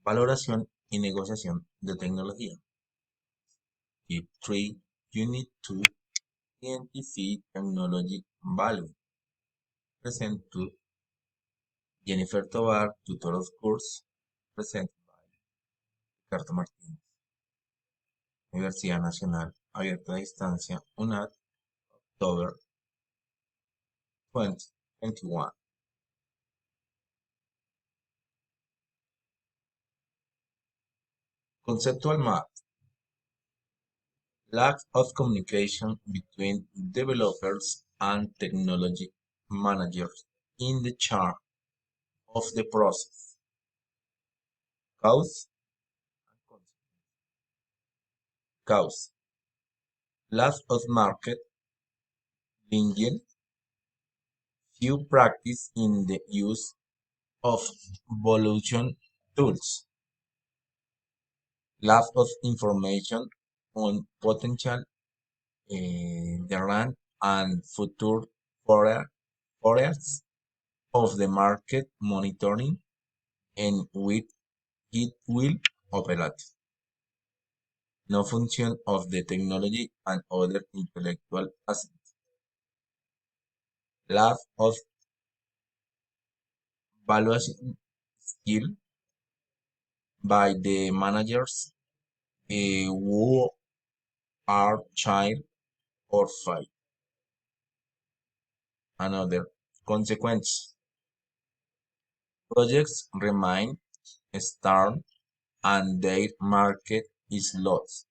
Valoración y negociación de tecnología. Tip 3. You need to identify technology value. Present to Jennifer Tovar, tutor of course, presented by Ricardo Martínez. Universidad Nacional Abierta a Distancia, UNAD, October 2021. Conceptual map. Lack of communication between developers and technology managers in the charge of the process. Cause and consequence. Cause. Lack of market linking, few practice in the use of Valoracion tools, lack of information on potential demand and future forecasts of the market monitoring and with it will operate. No function of the technology and other intellectual assets. Lack of valuation skill by the managers who are child or fight. Another consequence. Projects remain stalled and their market is lost.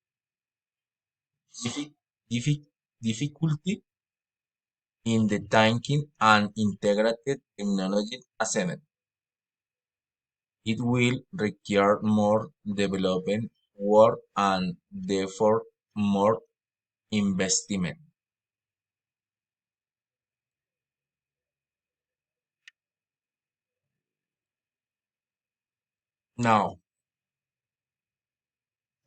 Diffi- diffi- Difficulty in the thinking and integrated technology assessment. It will require more development work and therefore more investment. Now,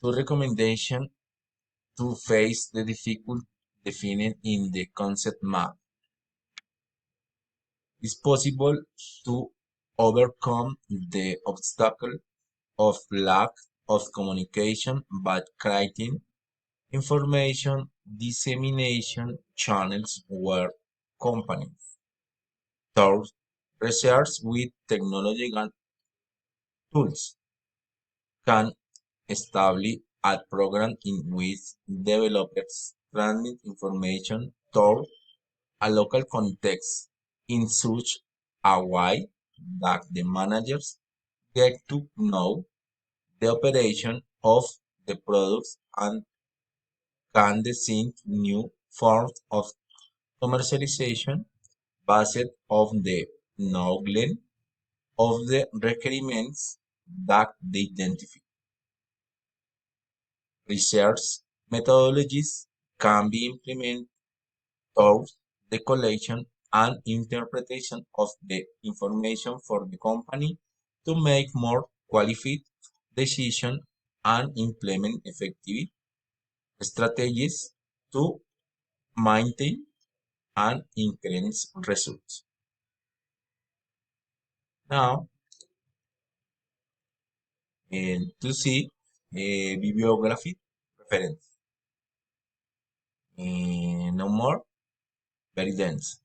two recommendations to face the difficulty defined in the concept map. It's possible to overcome the obstacle of lack of communication by creating information dissemination channels where companies through research with technological tools can establish a program in which developers transmit information through a local context in such a way that the managers get to know the operation of the products and can design new forms of commercialization based on the knowledge of the requirements that they identify. Research methodologies can be implemented through the collection and interpretation of the information for the company to make more qualified decisions and implement effective strategies to maintain and increase results. Now, to see bibliography reference. No more, very dense.